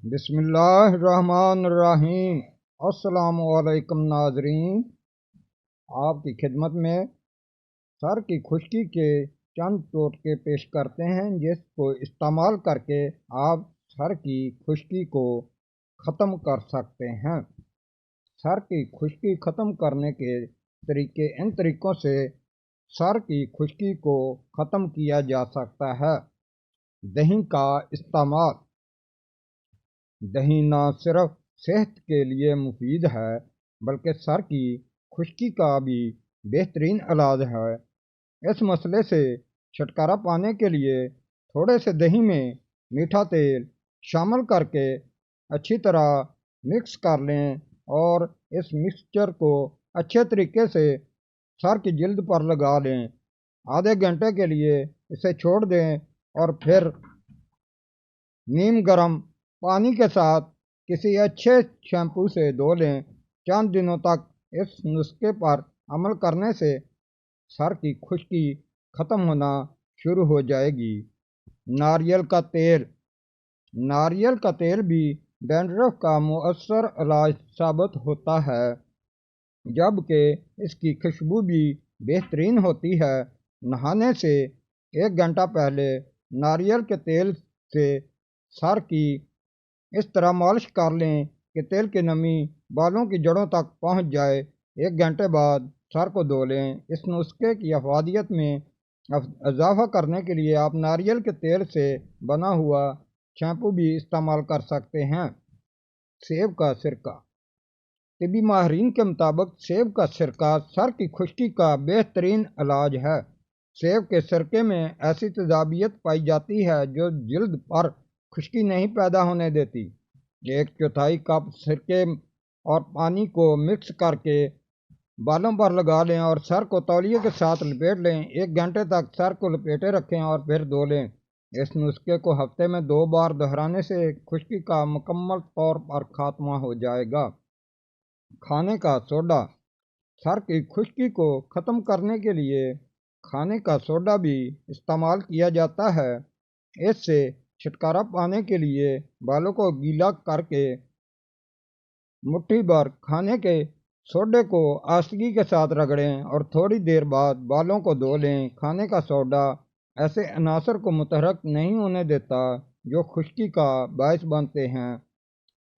بسم اللہ الرحمن الرحیم۔ السلام علیکم ناظرین، آپ کی خدمت میں سر کی خشکی کے چند ٹوٹکے پیش کرتے ہیں جس کو استعمال کر کے آپ سر کی خشکی کو ختم کر سکتے ہیں۔ سر کی خشکی ختم کرنے کے ان طریقوں سے سر کی خشکی کو ختم کیا جا سکتا ہے۔ دہی کا استعمال۔ دہی نہ صرف صحت کے لیے مفید ہے بلکہ سر کی خشکی کا بھی بہترین علاج ہے۔ اس مسئلے سے چھٹکارا پانے کے لیے تھوڑے سے دہی میں میٹھا تیل شامل کر کے اچھی طرح مکس کر لیں اور اس مکسچر کو اچھے طریقے سے سر کی جلد پر لگا لیں۔ آدھے گھنٹے کے لیے اسے چھوڑ دیں اور پھر نیم گرم پانی کے ساتھ کسی اچھے شیمپو سے دھو لیں۔ چند دنوں تک اس نسخے پر عمل کرنے سے سر کی خشکی ختم ہونا شروع ہو جائے گی۔ ناریل کا تیل۔ ناریل کا تیل بھی ڈینڈرف کا مؤثر علاج ثابت ہوتا ہے، جبکہ اس کی خوشبو بھی بہترین ہوتی ہے۔ نہانے سے 1 گھنٹہ پہلے ناریل کے تیل سے سر کی اس طرح مالش کر لیں کہ تیل کی نمی بالوں کی جڑوں تک پہنچ جائے۔ 1 گھنٹے بعد سر کو دھو لیں۔ اس نسخے کی افادیت میں اضافہ کرنے کے لیے آپ ناریل کے تیل سے بنا ہوا شیمپو بھی استعمال کر سکتے ہیں۔ سیب کا سرکہ۔ طبی ماہرین کے مطابق سیب کا سرکہ سر کی خشکی کا بہترین علاج ہے۔ سیب کے سرکے میں ایسی تیزابیت پائی جاتی ہے جو جلد پر خشکی نہیں پیدا ہونے دیتی۔ 1/4 کپ سرکے اور پانی کو مکس کر کے بالوں پر لگا لیں اور سر کو تولیے کے ساتھ لپیٹ لیں۔ 1 گھنٹے تک سر کو لپیٹے رکھیں اور پھر دھو لیں۔ اس نسخے کو ہفتے میں 2 بار دہرانے سے خشکی کا مکمل طور پر خاتمہ ہو جائے گا۔ کھانے کا سوڈا۔ سر کی خشکی کو ختم کرنے کے لیے کھانے کا سوڈا بھی استعمال کیا جاتا ہے۔ اس سے چھٹکارا پانے کے لیے بالوں کو گیلا کر کے مٹھی بھر کھانے کے سوڈے کو آہستگی کے ساتھ رگڑیں اور تھوڑی دیر بعد بالوں کو دھو لیں۔ کھانے کا سوڈا ایسے عناصر کو متحرک نہیں ہونے دیتا جو خشکی کا باعث بنتے ہیں۔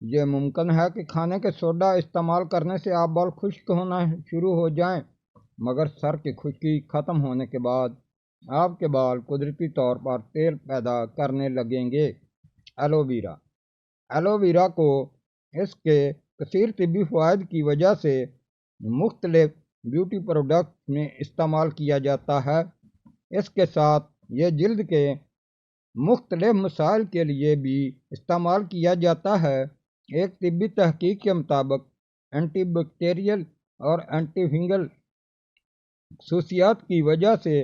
یہ ممکن ہے کہ کھانے کے سوڈا استعمال کرنے سے آپ بال خشک ہونا شروع ہو جائیں، مگر سر کی خشکی ختم ہونے کے بعد آپ کے بال قدرتی طور پر تیل پیدا کرنے لگیں گے۔ Aloe vera. ایلو ویرا کو اس کے کثیر طبی فوائد کی وجہ سے مختلف بیوٹی پروڈکٹ میں استعمال کیا جاتا ہے۔ اس کے ساتھ یہ جلد کے مختلف مسائل کے لیے بھی استعمال کیا جاتا ہے۔ ایک طبی تحقیق کے مطابق اینٹی بیکٹیریل اور اینٹی فنگل خصوصیات کی وجہ سے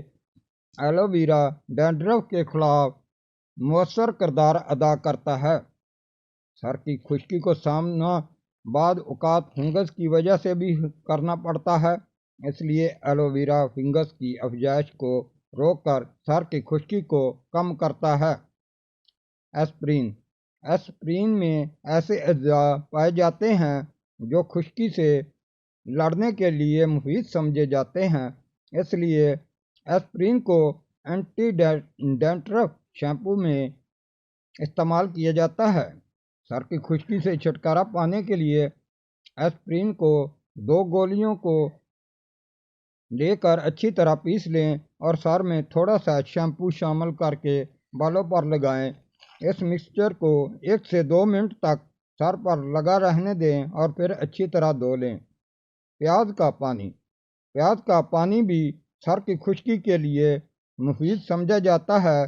ایلو ویرا ڈینڈرف کے خلاف مؤثر کردار ادا کرتا ہے۔ سر کی خشکی کو سامنا بعض اوقات فنگس کی وجہ سے بھی کرنا پڑتا ہے، اس لیے ایلو ویرا فنگس کی افزائش کو روک کر سر کی خشکی کو کم کرتا ہے۔ ایسپرین۔ ایسپرین میں ایسے اجزاء پائے جاتے ہیں جو خشکی سے لڑنے کے لیے مفید سمجھے جاتے ہیں، اس لیے ایسپرین کو اینٹی ڈینڈرف شیمپو میں استعمال کیا جاتا ہے۔ سر کی خشکی سے چھٹکارا پانے کے لیے ایسپرین کو 2 گولیوں کو لے کر اچھی طرح پیس لیں اور سر میں تھوڑا سا شیمپو شامل کر کے بالوں پر لگائیں۔ اس مکسچر کو 1 سے 2 منٹ تک سر پر لگا رہنے دیں اور پھر اچھی طرح دھو لیں۔ پیاز کا پانی۔ پیاز کا پانی بھی سر کی خشکی کے لیے مفید سمجھا جاتا ہے۔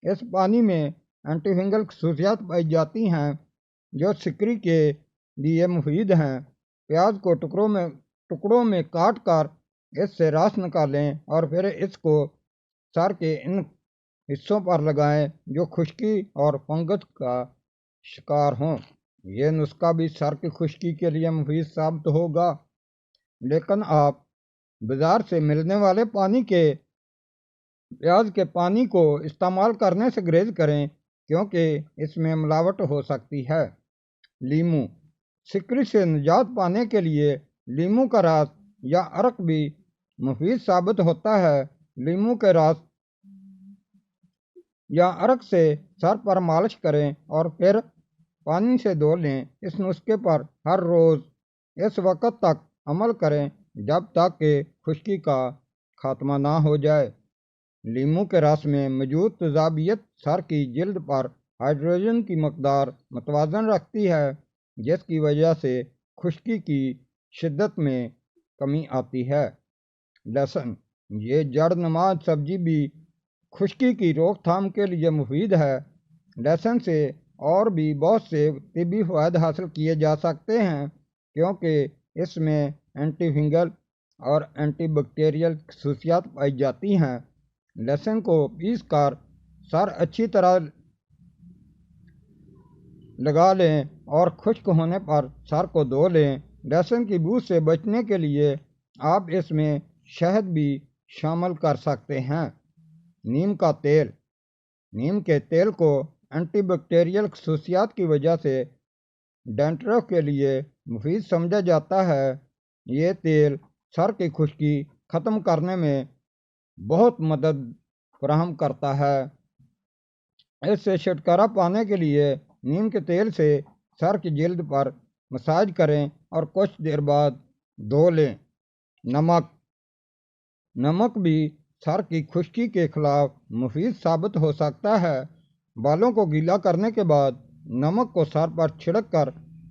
اس پانی میں اینٹی فنگل خصوصیات پائی جاتی ہیں جو سکری کے لیے مفید ہیں۔ پیاز کو ٹکڑوں میں کاٹ کر اس سے رس نکالیں اور پھر اس کو سر کے ان حصوں پر لگائیں جو خشکی اور فنگس کا شکار ہوں۔ یہ نسخہ بھی سر کی خشکی کے لیے مفید ثابت ہوگا، لیکن آپ بازار سے ملنے والے پیاز کے پانی کو استعمال کرنے سے گریز کریں کیونکہ اس میں ملاوٹ ہو سکتی ہے۔ لیمو سکری سے نجات پانے کے لیے لیمو کا رس یا عرق بھی مفید ثابت ہوتا ہے۔ لیمو کے رس یا عرق سے سر پر مالش کریں اور پھر پانی سے دھو لیں۔ اس نسخے پر ہر روز اس وقت تک عمل کریں جب تک کہ خشکی کا خاتمہ نہ ہو جائے۔ لیمو کے رس میں موجود تیزابیت سر کی جلد پر ہائیڈروجن کی مقدار متوازن رکھتی ہے، جس کی وجہ سے خشکی کی شدت میں کمی آتی ہے۔ لہسن یہ جڑ نما سبزی بھی خشکی کی روک تھام کے لیے مفید ہے۔ لہسن سے اور بھی بہت سے طبی فوائد حاصل کیے جا سکتے ہیں، کیونکہ اس میں اینٹی فنگل اور اینٹی بیکٹیریل خصوصیات پائی جاتی ہیں۔ لہسن کو پیس کر سر اچھی طرح لگا لیں اور خشک ہونے پر سر کو دھو لیں۔ لہسن کی بو سے بچنے کے لیے آپ اس میں شہد بھی شامل کر سکتے ہیں۔ نیم کا تیل نیم کے تیل کو اینٹی بیکٹیریل خصوصیات کی وجہ سے ڈینڈرف کے لیے مفید سمجھا جاتا ہے۔ یہ تیل سر کی خشکی ختم کرنے میں بہت مدد فراہم کرتا ہے۔ اس سے چھٹکارا پانے کے لیے نیم کے تیل سے سر کی جلد پر مساج کریں اور کچھ دیر بعد دھو لیں۔ نمک بھی سر کی خشکی کے خلاف مفید ثابت ہو سکتا ہے۔ بالوں کو گیلا کرنے کے بعد نمک کو سر پر چھڑک کر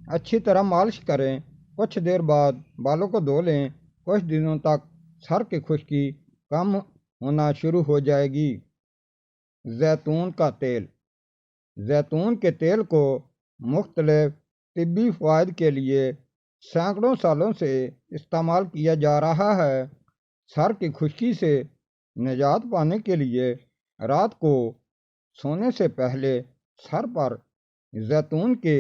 اچھی طرح مالش کریں۔ کچھ دیر بعد بالوں کو دھو لیں۔ کچھ دنوں تک سر کی خشکی کم ہونا شروع ہو جائے گی۔ زیتون کا تیل زیتون کے تیل کو مختلف طبی فوائد کے لیے سینکڑوں سالوں سے استعمال کیا جا رہا ہے۔ سر کی خشکی سے نجات پانے کے لیے رات کو سونے سے پہلے سر پر زیتون کے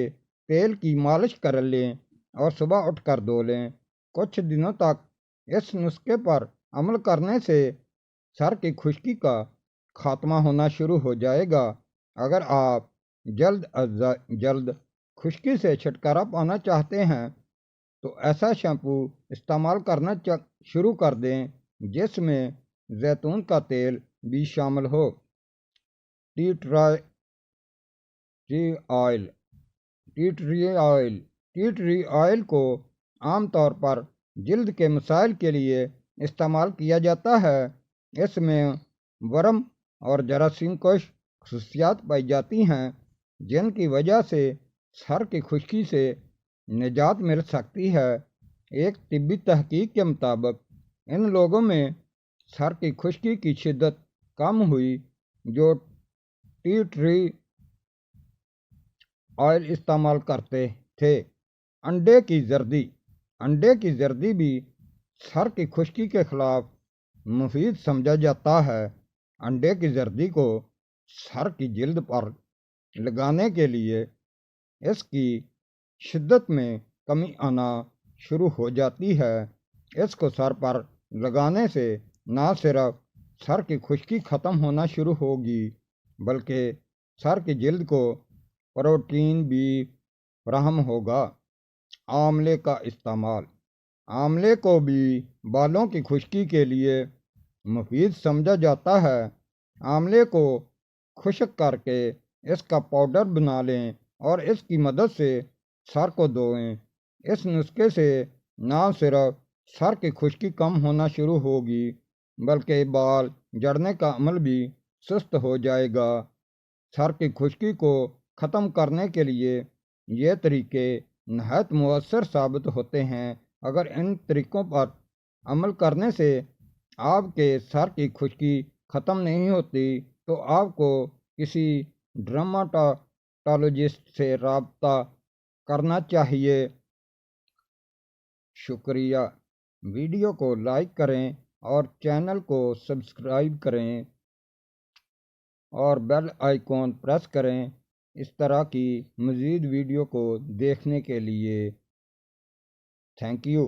تیل کی مالش کر لیں اور صبح اٹھ کر دھو لیں۔ کچھ دنوں تک اس نسخے پر عمل کرنے سے سر کی خشکی کا خاتمہ ہونا شروع ہو جائے گا۔ اگر آپ جلد از جلد خشکی سے چھٹکارا پانا چاہتے ہیں تو ایسا شیمپو استعمال کرنا شروع کر دیں جس میں زیتون کا تیل بھی شامل ہو۔ ٹی ٹری آئل کو عام طور پر جلد کے مسائل کے لیے استعمال کیا جاتا ہے۔ اس میں ورم اور جراثیم کش خصوصیات پائی جاتی ہیں، جن کی وجہ سے سر کی خشکی سے نجات مل سکتی ہے۔ ایک طبی تحقیق کے مطابق ان لوگوں میں سر کی خشکی کی شدت کم ہوئی جو ٹی ٹری آئل استعمال کرتے تھے۔ انڈے کی زردی بھی سر کی خشکی کے خلاف مفید سمجھا جاتا ہے۔ انڈے کی زردی کو سر کی جلد پر لگانے کے لیے اس کی شدت میں کمی آنا شروع ہو جاتی ہے۔ اس کو سر پر لگانے سے نہ صرف سر کی خشکی ختم ہونا شروع ہوگی بلکہ سر کی جلد کو پروٹین بھی فراہم ہوگا۔ آملے کا استعمال آملے کو بھی بالوں کی خشکی کے لیے مفید سمجھا جاتا ہے۔ آملے کو خشک کر کے اس کا پاؤڈر بنا لیں اور اس کی مدد سے سر کو دھوئیں۔ اس نسخے سے نہ صرف سر کی خشکی کم ہونا شروع ہوگی بلکہ بال جھڑنے کا عمل بھی سست ہو جائے گا۔ سر کی خشکی کو ختم کرنے کے لیے یہ طریقے نہایت مؤثر ثابت ہوتے ہیں۔ اگر ان طریقوں پر عمل کرنے سے آپ کے سر کی خشکی ختم نہیں ہوتی تو آپ کو کسی ڈرماٹولوجسٹ سے رابطہ کرنا چاہیے۔ شکریہ۔ ویڈیو کو لائک کریں اور چینل کو سبسکرائب کریں اور بیل آئیکن پریس کریں اس طرح کی مزید ویڈیو کو دیکھنے کے لیے۔ Thank you.